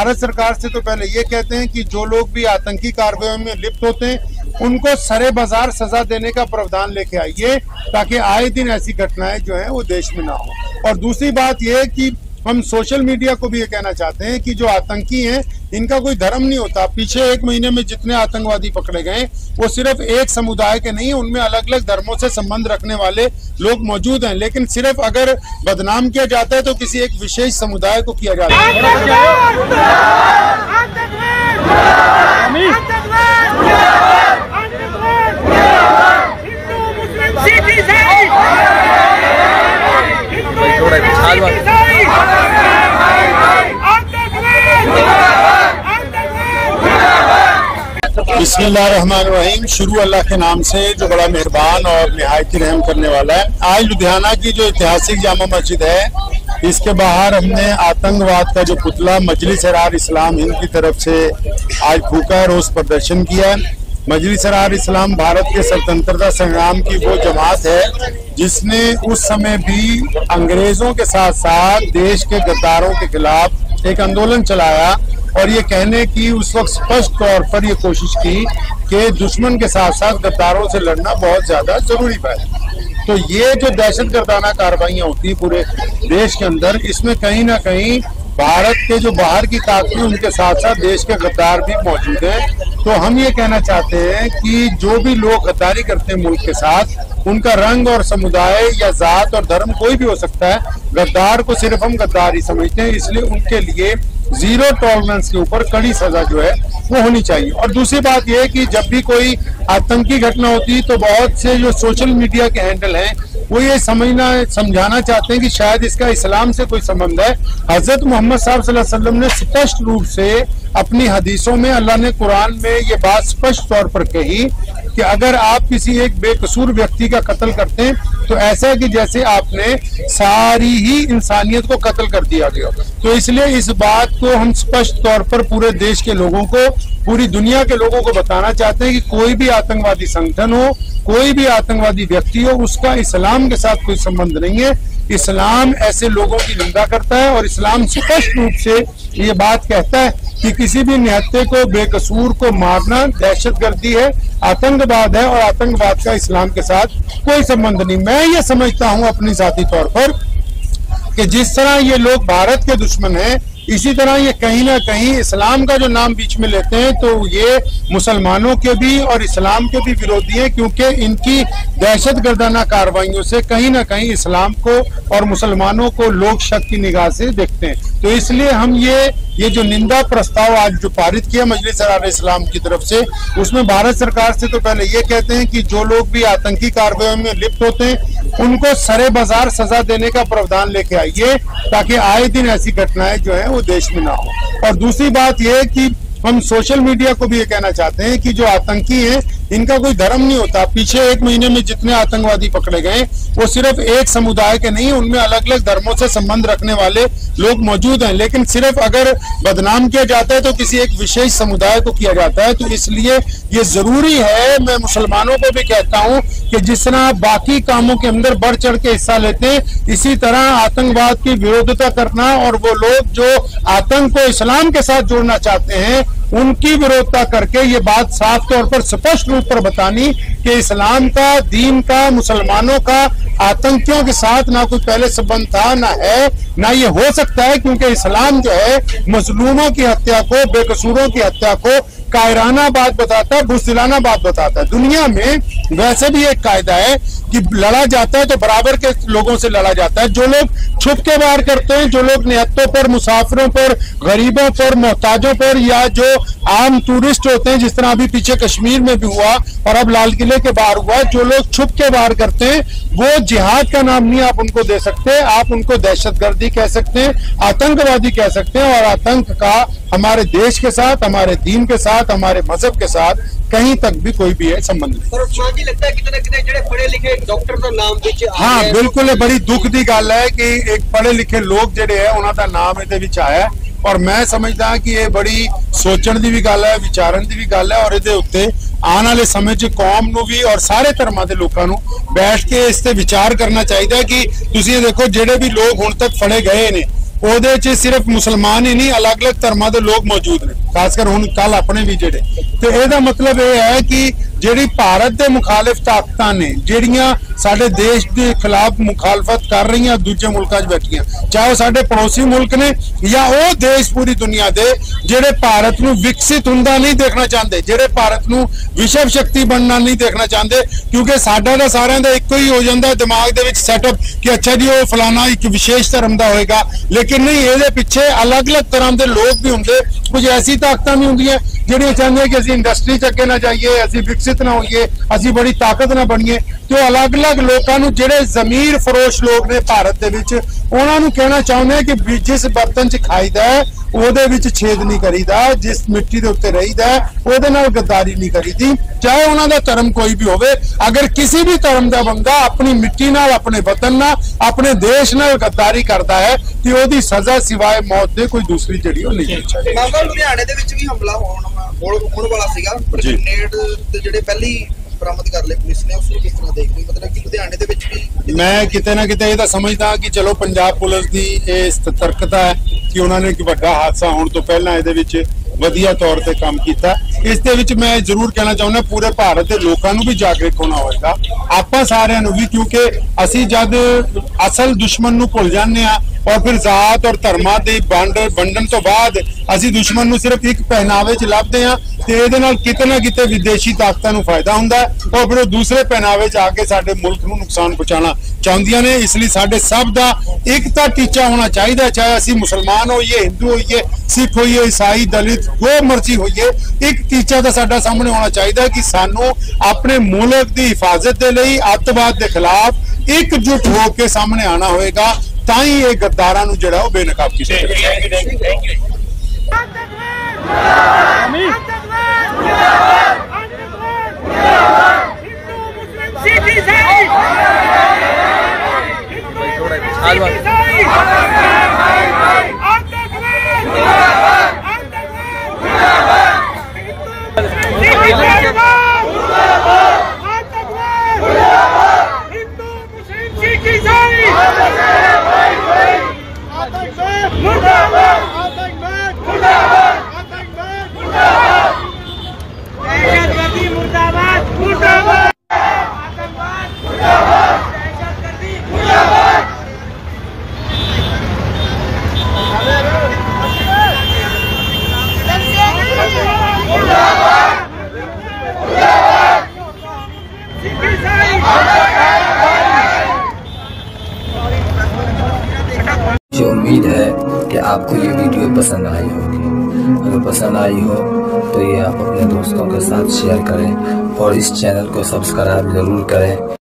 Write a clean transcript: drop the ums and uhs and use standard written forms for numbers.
भारत सरकार से तो पहले ये कहते हैं कि जो लोग भी आतंकी कार्रवाई में लिप्त होते हैं उनको सरे बाजार सजा देने का प्रावधान लेके आइए, ताकि आए दिन ऐसी घटनाएं जो है वो देश में ना हो। और दूसरी बात यह कि हम सोशल मीडिया को भी ये कहना चाहते हैं कि जो आतंकी हैं इनका कोई धर्म नहीं होता। पीछे 1 महीने में जितने आतंकवादी पकड़े गए वो सिर्फ एक समुदाय के नहीं, उनमें अलग अलग धर्मों से संबंध रखने वाले लोग मौजूद हैं, लेकिन सिर्फ अगर बदनाम किया जाता है तो किसी एक विशेष समुदाय को किया जाता है। बिस्मिल्लाहिर्रहमानिर्रहीम। शुरू अल्लाह के नाम से जो बड़ा मेहरबान और निहायती रहम करने वाला है। आज लुधियाना की जो ऐतिहासिक जामा मस्जिद है, इसके बाहर हमने आतंकवाद का जो पुतला मजलिस अहरार इस्लाम हिंद की तरफ से आज फूका है, रोज प्रदर्शन किया है। मजलिस अहरार इस्लाम भारत के स्वतंत्रता संग्राम की वो जमात है जिसने उस समय भी अंग्रेजों के साथ साथ देश के गद्दारों के खिलाफ एक आंदोलन चलाया और ये कहने की उस वक्त स्पष्ट तौर पर ये कोशिश की कि दुश्मन के साथ साथ गद्दारों से लड़ना बहुत ज्यादा जरूरी है। तो ये जो दहशतगर्दाना कार्रवाइयां होती है पूरे देश के अंदर, इसमें कहीं ना कहीं भारत के जो बाहर की ताकतें उनके साथ साथ देश के गद्दार भी मौजूद हैं। तो हम ये कहना चाहते हैं कि जो भी लोग गद्दारी करते हैं मुल्क के साथ, उनका रंग और समुदाय या जात और धर्म कोई भी हो सकता है, गद्दार को सिर्फ हम गद्दार ही समझते हैं, इसलिए उनके लिए जीरो टॉलरेंस के ऊपर कड़ी सजा जो है वो होनी चाहिए। और दूसरी बात यह है कि जब भी कोई आतंकी घटना होती है तो बहुत से जो सोशल मीडिया के हैंडल हैं वो ये समझाना चाहते हैं कि शायद इसका इस्लाम से कोई संबंध है। हजरत मोहम्मद साहब सल्लल्लाहु अलैहि वसल्लम ने स्पष्ट रूप से अपनी हदीसों में, अल्लाह ने कुरान में ये बात स्पष्ट तौर पर कही कि अगर आप किसी एक बेकसूर व्यक्ति का कत्ल करते हैं तो ऐसा है कि जैसे आपने सारी ही इंसानियत को कत्ल कर दिया गया। तो इसलिए इस बात को हम स्पष्ट तौर पर पूरे देश के लोगों को, पूरी दुनिया के लोगों को बताना चाहते हैं कि कोई भी आतंकवादी संगठन हो, कोई भी आतंकवादी व्यक्ति हो, उसका इस्लाम के साथ कोई संबंध नहीं है। इस्लाम ऐसे लोगों की निंदा करता है और इस्लाम स्पष्ट रूप से ये बात कहता है कि किसी भी निहत्थे को, बेकसूर को मारना दहशतगर्दी है, आतंकवाद है और आतंकवाद का इस्लाम के साथ कोई संबंध नहीं। मैं ये समझता हूँ अपनी जाती तौर पर कि जिस तरह ये लोग भारत के दुश्मन हैं, इसी तरह ये कहीं ना कहीं इस्लाम का जो नाम बीच में लेते हैं तो ये मुसलमानों के भी और इस्लाम के भी विरोधी हैं, क्योंकि इनकी दहशतगर्दाना कार्रवाइयों से कहीं ना कहीं इस्लाम को और मुसलमानों को लोग शक की निगाह से देखते हैं। तो इसलिए हम ये जो निंदा प्रस्ताव आज जो पारित किया मजलिस अहरार इस्लाम की तरफ से, उसमें भारत सरकार से तो पहले ये कहते हैं कि जो लोग भी आतंकी कार्रवाई में लिप्त होते हैं उनको सरे बाजार सजा देने का प्रावधान लेके आइए, ताकि आए दिन ऐसी घटनाएं जो है वो देश में ना हो। और दूसरी बात यह है कि हम सोशल मीडिया को भी ये कहना चाहते हैं कि जो आतंकी हैं इनका कोई धर्म नहीं होता। पीछे 1 महीने में जितने आतंकवादी पकड़े गए वो सिर्फ एक समुदाय के नहीं, उनमें अलग अलग धर्मों से संबंध रखने वाले लोग मौजूद हैं, लेकिन सिर्फ अगर बदनाम किया जाता है तो किसी एक विशेष समुदाय को किया जाता है। तो इसलिए ये जरूरी है, मैं मुसलमानों को भी कहता हूँ कि जिस तरह बाकी कामों के अंदर बढ़ चढ़ के हिस्सा लेते हैं, इसी तरह आतंकवाद की विरोधिता करना और वो लोग जो आतंक को इस्लाम के साथ जोड़ना चाहते हैं उनकी विरोधिता करके ये बात साफ तौर पर स्पष्ट रूप पर बतानी कि इस्लाम का, दीन का, मुसलमानों का आतंकियों के साथ ना कोई पहले संबंध था, ना है, ना ये हो सकता है, क्योंकि इस्लाम जो है मजलूमों की हत्या को, बेकसूरों की हत्या को कायराना बात बताता है, बुज़दिलाना बात बताता है। दुनिया में वैसे भी एक कायदा है कि लड़ा जाता है तो बराबर के लोगों से लड़ा जाता है। जो लोग छुप के वार करते हैं, जो लोग निहत्तों पर, मुसाफिरों पर, गरीबों पर, मोहताजों पर, या जो आम टूरिस्ट होते हैं, जिस तरह अभी पीछे कश्मीर में भी हुआ और अब लाल किले के बाहर हुआ, जो लोग छुप के वार करते हैं वो जिहाद का नाम नहीं आप उनको दे सकते, आप उनको दहशतगर्दी कह सकते हैं, आतंकवादी कह सकते हैं। और आतंक का हमारे देश के साथ, हमारे दीन के साथ, हमारे मजहब के साथ कहीं तक भी कोई भी है संबंध नहीं। लगता है कितने पढ़े लिखे डॉक्टर का नाम हाँ बिल्कुल, बड़ी दुख दी गल है कि एक पढ़े लिखे लोग ਜਿਹੜੇ है उन्हों का नाम ਇਹਦੇ ਵਿੱਚ ਆਇਆ। और मैं समझदा कि ये बड़ी सोचण ਦੀ ਵੀ ਗੱਲ है, विचारन ਦੀ ਵੀ ਗੱਲ है, और ਇਹਦੇ ਉੱਤੇ आने वाले समय च कौम ਨੂੰ भी और सारे धर्मां ਦੇ लोगों ਨੂੰ बैठ के इस ते विचार करना चाहिए कि ਤੁਸੀਂ देखो ਜਿਹੜੇ भी लोग ਹੁਣ तक फड़े गए ने ਉਹਦੇ 'ਚ ਸਿਰਫ ਮੁਸਲਮਾਨ ਹੀ ਨਹੀਂ, ਅਲੱਗ-ਅਲੱਗ ਧਰਮਾਂ ਦੇ ਲੋਕ ਮੌਜੂਦ ਨੇ, ਖਾਸ ਕਰ ਹੁਣ ਕੱਲ ਆਪਣੇ ਵੀ ਜਿਹੜੇ। ਤੇ ਇਹਦਾ ਮਤਲਬ ਇਹ ਹੈ ਕਿ ਜਿਹੜੀ ਭਾਰਤ ਦੇ ਮੁਖਾਲਿਫ ਤਾਕਤਾਂ ਨੇ, ਜਿਹੜੀਆਂ ਸਾਡੇ ਦੇਸ਼ ਦੇ ਖਿਲਾਫ ਮੁਖਾਲਫਤ ਕਰ ਰਹੀਆਂ ਦੂਜੇ ਮੁਲਕਾਂ 'ਚ ਬੈਠੀਆਂ, ਚਾਹੇ ਉਹ ਸਾਡੇ ਪੜੋਸੀ ਮੁਲਕ ਨੇ ਜਾਂ ਉਹ ਦੇਸ਼ ਪੂਰੀ ਦੁਨੀਆ ਦੇ ਜਿਹੜੇ ਭਾਰਤ ਨੂੰ ਵਿਕਸਿਤ ਹੁੰਦਾ ਨਹੀਂ ਦੇਖਣਾ ਚਾਹੁੰਦੇ, ਜਿਹੜੇ ਭਾਰਤ ਨੂੰ ਵਿਸ਼ਵ ਸ਼ਕਤੀ ਬਣਨਾ ਨਹੀਂ ਦੇਖਣਾ ਚਾਹੁੰਦੇ, ਕਿਉਂਕਿ ਸਾਡਾ ਤਾਂ ਸਾਰਿਆਂ ਦਾ ਇੱਕੋ ਹੀ ਹੋ ਜਾਂਦਾ ਦਿਮਾਗ ਦੇ ਵਿੱਚ ਸੈਟਅਪ ਕਿ ਅੱਛਾ ਜੀ ਉਹ ਫਲਾਣਾ ਇੱਕ ਵਿਸ਼ੇਸ਼ ਧਰਮ ਦਾ ਹੋਏਗਾ। ਲੇਕਿਨ ਨਹੀਂ, ਇਹਦੇ ਪਿੱਛੇ ਅਲੱਗ-ਅਲੱਗ ਤਰ੍ਹਾਂ ਦੇ ਲੋਕ ਵੀ ਹੁੰਦੇ, ਕੁਝ ਐਸੀ ਤਾਕਤਾਂ ਵੀ ਹੁੰਦੀਆਂ ਜਿਹੜੀਆਂ ਚਾਹੁੰਦੀਆਂ ਕਿ ਅਸੀਂ ਇੰਡਸਟਰੀ 'ਚ ਅੱਗੇ ਨਾ ਜਾਈਏ, ਅਸੀਂ ਵਿਕਸਿਤ ਨਾ ਹੋਈਏ, ਅਸੀਂ ਬੜੀ ਤਾਕਤ ਨਾ ਬਣੀਏ। ਤੇ ਉਹ ਅਲੱਗ-ਅਲੱਗ ਲੋਕਾਂ ਨੂੰ, ਜਿਹੜੇ ਜ਼ਮੀਰ ਫਰੋਸ਼ ਲੋਕ ਨੇ ਭਾਰਤ ਦੇ ਵਿੱਚ, ਉਹਨਾਂ ਨੂੰ ਕਹਿਣਾ ਚਾਹੁੰਦੇ ਕਿ ਜਿਸ ਬਰਤਨ 'ਚ ਖਾਈਦਾ ਉਹਦੇ ਵਿੱਚ ਛੇਦ ਨਹੀਂ ਕਰੀਦਾ, ਜਿਸ ਮਿੱਟੀ ਦੇ ਉੱਤੇ ਰਹੀਦਾ ਉਹਦੇ ਨਾਲ ਗੱਦਾਰੀ ਨਹੀਂ ਕਰੀਦੀ, ਚਾਹੇ ਉਹਨਾਂ ਦਾ ਧਰਮ ਕੋਈ ਵੀ ਹੋਵੇ। ਅਗਰ ਕਿਸੇ ਵੀ ਧਰਮ ਦਾ ਬੰਦਾ ਆਪਣੀ ਮਿੱਟੀ ਨਾਲ, ਆਪਣੇ ਵਤਨ ਨਾਲ, ਆਪਣੇ ਦੇਸ਼ ਨਾਲ ਗੱਦਾਰੀ ਕਰਦਾ ਹੈ ਤੇ ਉਹਦੀ ਸਜ਼ਾ ਸਿਵਾਏ ਮੌਤ ਦੇ ਕੋਈ ਦੂਸਰੀ ਜਿਹੜੀ ਉਹ ਨਹੀਂ ਚਾਹੀਦੀ। ਮਾਮਲਾ ਲੁਧਿਆਣੇ ਦੇ ਵਿੱਚ ਵੀ ਹਮਲਾ ਹੋਣ ਵਾਲਾ ਸੀਗਾ, ਪਰ ਗ੍ਰੇਨੇਡ ਤੇ ਜਿਹੜੇ ਪਹਿਲੀ ਬਰਾਮਦ ਕਰ ਲਏ ਪੁਲਿਸ ਨੇ, ਉਸ ਨੂੰ ਕਿਸ ਤਰ੍ਹਾਂ ਦੇਖਦੇ? ਮਤਲਬ ਕਿ ਲੁਧਿਆਣੇ ਦੇ ਵਿੱਚ ਵੀ ਮੈਂ ਕਿਤੇ ਨਾ ਕਿਤੇ ਇਹ ਤਾਂ ਸਮਝਦਾ ਕਿ ਚਲੋ ਪੰਜਾਬ ਪੁਲਿਸ ਦੀ ਇਹ ਸਤਰਕਤਾ ਹੈ ਕਿ ਉਹਨਾਂ ਨੇ ਇੱਕ ਵੱਡਾ ਹਾਦਸਾ ਹੋਣ ਤੋਂ ਪਹਿਲਾਂ ਇਹਦੇ ਵਿੱਚ ਵਧੀਆ ਤੌਰ ਤੇ ਕੰਮ ਕੀਤਾ। ਇਸ ਦੇ ਵਿੱਚ ਮੈਂ ਜ਼ਰੂਰ ਕਹਿਣਾ ਚਾਹੁੰਦਾ ਪੂਰੇ ਭਾਰਤ ਦੇ ਲੋਕਾਂ ਨੂੰ ਵੀ ਜਾਗਰੂਕ ਹੋਣਾ ਹੋਵੇਗਾ, ਆਪਾਂ ਸਾਰਿਆਂ ਨੂੰ ਵੀ, ਕਿਉਂਕਿ ਅਸੀਂ ਜਦ ਅਸਲ ਦੁਸ਼ਮਣ ਨੂੰ ਭੁੱਲ ਜਾਂਦੇ ਆ ਔਰ ਫਿਰ ਜ਼ਾਤ ਔਰ ਧਰਮਾਂ ਦੀ ਵੰਡਣ ਤੋਂ ਬਾਅਦ ਅਸੀਂ ਦੁਸ਼ਮਣ ਨੂੰ ਸਿਰਫ ਇੱਕ ਪਹਿਨਾਵੇ 'ਚ ਲੱਭਦੇ ਆ ਤੇ ਇਹਦੇ ਨਾਲ ਕਿਤੇ ਨਾ ਕਿਤੇ ਵਿਦੇਸ਼ੀ ਤਾਕਤਾਂ ਨੂੰ ਫਾਇਦਾ ਹੁੰਦਾ ਔਰ ਫਿਰ ਉਹ ਦੂਸਰੇ ਪਹਿਨਾਵੇ 'ਚ ਆ ਕੇ ਸਾਡੇ ਮੁਲਕ ਨੂੰ ਨੁਕਸਾਨ ਪਹੁੰਚਾਉਣਾ ਚਾਹੁੰਦੀਆਂ ਨੇ। ਇਸ ਲਈ ਸਾਡੇ ਸਭ ਦਾ ਇੱਕ ਤਾਂ ਟੀਚਾ ਹੋਣਾ ਚਾਹੀਦਾ, ਚਾਹੇ ਅਸੀਂ ਮੁਸਲਮਾਨ ਹੋਈਏ, ਹਿੰਦੂ ਹੋਈਏ, ਸਿੱਖ ਹੋਈਏ, ਈਸਾਈ, ਦਲਿਤ, ਜੋ ਮਰਜ਼ੀ ਹੋਈਏ, ਇੱਕ ਟੀਚਾ ਤਾਂ ਸਾਡਾ ਸਾਹਮਣੇ ਹੋਣਾ ਚਾਹੀਦਾ ਕਿ ਸਾਨੂੰ ਆਪਣੇ ਮੁਲਕ ਦੀ ਹਿਫਾਜ਼ਤ ਦੇ ਲਈ ਅੱਤਵਾਦ ਦੇ ਖਿਲਾਫ ਇਕਜੁੱਟ ਹੋ ਕੇ ਸਾਹਮਣੇ ਆਣਾ ਹੋਏਗਾ, ਤਾਂ ਹੀ ਇਹ ਗੱਦਾਰਾਂ ਨੂੰ ਜਿਹੜਾ ਉਹ ਬੇਨਕਾਬ ਕੀਤਾ ਜਾਏਗਾ। मुझे उम्मीद है कि आपको ये वीडियो पसंद आई होगी। अगर पसंद आई हो तो ये आप अपने दोस्तों के साथ शेयर करें और इस चैनल को सब्सक्राइब जरूर करें।